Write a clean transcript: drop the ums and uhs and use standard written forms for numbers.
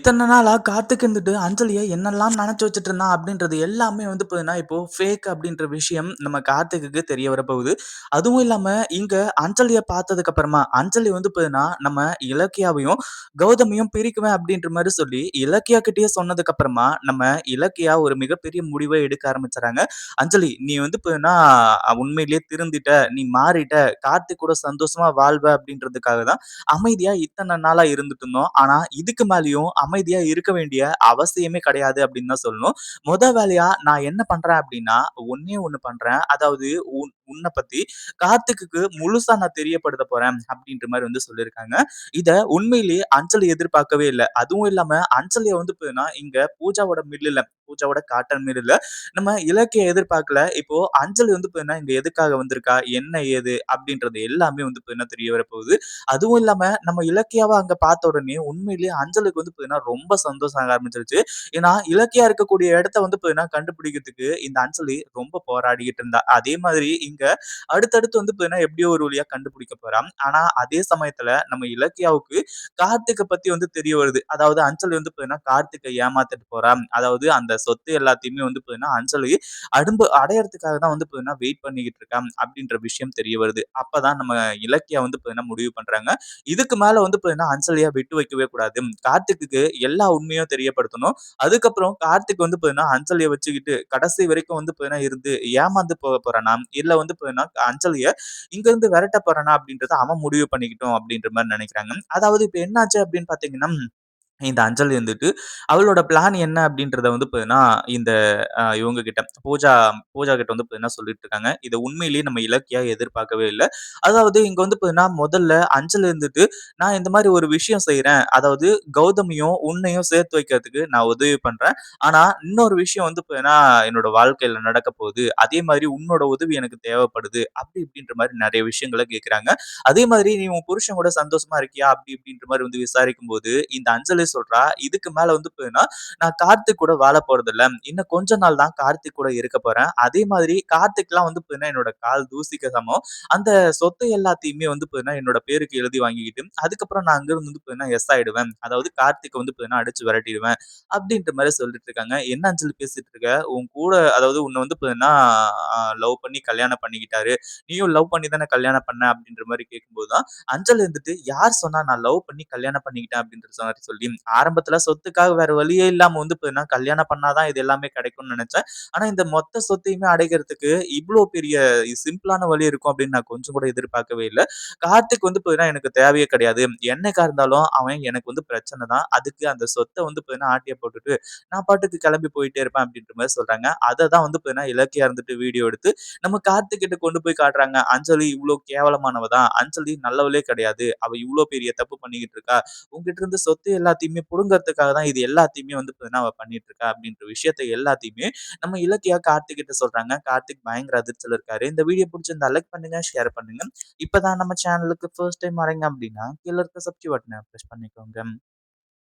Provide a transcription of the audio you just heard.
இத்தன நாளா கார்த்திக் இருந்துட்டு அஞ்சலிய என்னெல்லாம் நெனச்சு வச்சுட்டு இருந்தான் அப்படின்றது எல்லாமே வந்து பார்த்தீங்கன்னா, இப்போ ஃபேக் அப்படின்ற விஷயம் நம்ம கார்த்திக்குக்கு தெரிய வரப்போகுது. அதுவும் இல்லாம இங்க அஞ்சலிய பார்த்ததுக்கு அப்புறமா, அஞ்சலி வந்து பார்த்தீங்கன்னா, நம்ம இலக்கியாவையும், கௌதமையும் பிரிக்குவேன் அப்படின்ற மாரி சொல்லி, இலக்கியா கிட்டயே சொன்னதுக்கு அப்புறமா, நம்ம இலக்கியா ஒரு மிகப்பெரிய முடிவ எடுக்க ஆரம்பிச்சுறாங்க. "அஞ்சலி நீ வந்து பார்த்தீங்கன்னா, உண்மையிலேயே திருந்திட்ட, நீ மாறிட்ட, கார்த்திக் கூட சந்தோஷமா வாழ்வ" அப்படின்றதுக்காக தான் அமைதியா இத்தன நாளா இருந்துட்டு இருந்தோம். ஆனா, இதுக்கு மேலயும் அமைதியா இருக்க வேண்டிய அவசியமே கிடையாது அப்படின்னு தான் சொல்லணும். வேலையா நான் என்ன பண்றேன் அப்படின்னா, ஒண்ணே ஒண்ணு பண்றேன். அதாவது உன்ன பத்தி கார்த்திக்குக்கு முழுசா நான் தெரியப்படுத்த போறேன் அப்படின்ற மாரி வந்து சொல்லியிருக்காங்க. இத உண்மையிலேயே அஞ்சலி எதிர்பார்க்கவே இல்ல. அதுவும் இல்லாம அஞ்சலிய வந்து பார்த்தீங்கன்னா, இங்க பூஜாவோட மில்லுல பூஜாவோட காட்டன் மில்லுல நம்ம இலக்கிய எதிர்பார்க்கல. இப்போ அஞ்சலி வந்து பார்த்தீங்கன்னா, இங்க எதுக்காக வந்திருக்கா? என்ன ஏது? அப்படின்றது எல்லாமே வந்து பார்த்தீங்கன்னா தெரிய வரப்போகுது. அதுவும் இல்லாம நம்ம இலக்கியாவ அங்க பார்த்த உடனே உண்மையிலேயே அஞ்சலுக்கு வந்து பார்த்தீங்கன்னா, ரொம்ப சந்தோஷம் ஆக ஆரம்பிச்சுருச்சு. ஏன்னா, இலக்கியா இருக்கக்கூடிய இடத்த வந்து பார்த்தீங்கன்னா, கண்டுபிடிக்கிறதுக்கு இந்த அஞ்சலி ரொம்ப போராடிக்கிட்டு இருந்தா. அதே மாதிரி இங்க அடுத்தடுத்து வந்து பார்த்தீங்கன்னா, எப்படியோ ஒரு வழியா கண்டுபிடிக்க போறா. ஆனா, அதே சமயத்துல நம்ம இலக்கியாவுக்கு கார்த்திக்க பத்தி வந்து தெரிய வருது. அதாவது அஞ்சலி வந்து பார்த்தீங்கன்னா, கார்த்திக்க ஏமாத்திட்டு போறா. அதாவது அந்த சொத்து எல்லாத்தையுமே வந்து பார்த்தீங்கன்னா, அஞ்சலி அடையறதுக்காக தான் வந்து பார்த்தீங்கன்னா, வெயிட் பண்ணிக்கிட்டு இருக்கா. அப்படின்ற விஷயம் தெரிய வருது. அப்பதான் நம்ம இலக்கியா வந்து பார்த்தீங்கன்னா, முடிவு பண்றாங்க. இதுக்கு மேல வந்து பார்த்தீங்கன்னா, அஞ்சலிய விட்டு வைக்கவே கூடாது. கார்த்திக்குக்கு எல்லா உண்மையும் தெரியப்படுத்தணும். அதுக்கப்புறம் கார்த்திக் வந்து பார்த்தீங்கன்னா, அஞ்சலிய வச்சுக்கிட்டு கடைசி வரைக்கும் வந்து பார்த்தீங்கன்னா இருந்து ஏமாந்து போக போறானா? இல்ல வந்து பார்த்தீங்கன்னா, அஞ்சலிய இங்கருந்து விரட்ட போறானா? அப்படின்றத அவன் முடிவு பண்ணிக்கட்டும் அப்படின்ற மாரி நெனைக்கிறாங்க. அதாவது இப்ப என்னாச்சு அப்படின்னு பார்த்தீங்கன்னா இந்த அஞ்சலி வந்துட்டு, அவளோட பிளான் என்ன அப்படின்றத வந்து பார்த்தீங்கன்னா, இந்த இவங்க கிட்ட பூஜா பூஜா கிட்ட வந்து பார்த்தீங்கன்னா சொல்லிட்டு இருக்காங்க. இத உண்மையிலேயே நம்ம இலக்கியா எதிர்பார்க்கவே இல்ல. அதாவது இங்க வந்து பார்த்தீங்கன்னா, முதல்ல அஞ்சலி இருந்துட்டு, நான் இந்த மாரி ஒரு விஷயம் செய்றேன். அதாவது கௌதமியும், உன்னையும் சேர்த்து வைக்கிறதுக்கு நான் உதவி பண்றேன். ஆனா, இன்னொரு விஷயம் வந்து பார்த்தீங்கன்னா, என்னோட வாழ்க்கையில நடக்கப் போகுது. அதே மாரி உன்னோட உதவி எனக்கு தேவைப்படுது. அப்படி இப்படின்ற மாரி நெறைய விஷயங்கள கேட்கறாங்க. அதே மாதிரி நீ உன் புருஷன் கூட சந்தோஷமா இருக்கியா? அப்படி இப்படின்ற மாரி வந்து விசாரிக்கும்போது, இந்த அஞ்சலி சொல்றா, இதுக்கு மேல வந்து பார்த்தீங்கன்னா, நான் கார்த்திக் கூட வாழ போறதில்ல. இன்னும் கொஞ்ச நாள் தான் கார்த்திக் கூட இருக்க போறேன். அதே மாதிரி கார்த்திக்லாம் வந்து பார்த்தீங்கன்னா, என்னோட கால் தூசிக்கு சமம். அந்த சொத்து எல்லாத்தையுமே வந்து பார்த்தீங்கன்னா, என்னோட பேருக்கு எழுதி வாங்கிக்கிட்டு, அதுக்கப்புறம் நான் அங்கிருந்து வந்து பார்த்தீங்கன்னா, ஆயிடுவேன். அதாவது கார்த்திக்க வந்து பார்த்தீங்கன்னா, அடிச்சு விரட்டிடுவேன். அப்படின்ற மாரி சொல்லிட்டு இருக்காங்க. என்ன அஞ்சலி பேசிட்டு இருக்க? உன் கூட அதாவது உன்ன வந்து பார்த்தீங்கன்னா, லவ் பண்ணி கல்யாணம் பண்ணிக்கிட்டாரு. நீயும் லவ் பண்ணி தானே கல்யாணம் பண்ண அப்படின்ற மாரி கேட்கும்போது தான், அஞ்சல் இருந்துட்டு யார் சொன்னா நான் லவ் பண்ணி கல்யாணம் பண்ணிக்கிட்டேன் அப்படின்ற மாரி சொல்லி, ஆரம்பத்துல சொத்துக்காக வேற வழியே இல்லாம வந்து பார்த்தீங்கன்னா, கல்யாணம் பண்ணா தான் இது எல்லாமே கிடைக்கும்னு நெனச்சேன். ஆனா இந்த மொத்த சொத்தையுமே அடைக்கிறதுக்கு இவ்ளோ பெரிய சிம்பிளான வழி இருக்கும் அப்படின்னு நான் கொஞ்சம் கூட எதிர்பார்க்கவே இல்ல. கார்த்திக் வந்து பார்த்தீங்கன்னா, எனக்கு தேவையே கிடையாது. என்னைக்கா இருந்தாலும் அவன் எனக்கு வந்து பிரச்சனை தான். அதுக்கு அந்த சொத்த வந்து பார்த்தீங்கன்னா, ஆட்டைய போட்டுட்டு நான் பாட்டுக்கு கிளம்பி போயிட்டே இருப்பேன் அப்படின்ற மாரி சொல்றாங்க. அத தான் வந்து பார்த்தீங்கன்னா, இலக்கியா இருந்துட்டு வீடியோ எடுத்து நம்ம கார்த்திக் கிட்ட கொண்டு போய் காட்டுறாங்க. அஞ்சலி இவ்ளோ கேவலமானவ தான். அஞ்சலி நல்லவளே கிடையாது. அவ இவ்ளோ பெரிய தப்பு பண்ணிக்கிட்டு இருக்கா. உன்கிட்ட இருந்து சொத்து எல்லாத்தையுமே புடுங்கறதுக்காக தான் இது எல்லாத்தையுமே வந்து பார்த்தீங்கன்னா, அவ பண்ணிட்டு இருக்கா அப்படின்ற விஷயத்த எல்லாத்தையுமே நம்ம இலக்கியா கார்த்திக் கிட்ட சொல்றாங்க. கார்த்திக் பயங்கர அதிர்ச்சியில இருக்காரு. இந்த வீடியோ புடிச்சிருந்தா லைக் பண்ணுங்க, ஷேர் பண்ணுங்க. இப்பதான் நம்ம சேனலுக்கு ஃபர்ஸ்ட் டைம் வரீங்க அப்படின்னா, கீழ இருக்க சப்ஸ்கிரைப் பட்டன பிரஸ் பண்ணிக்கோங்க.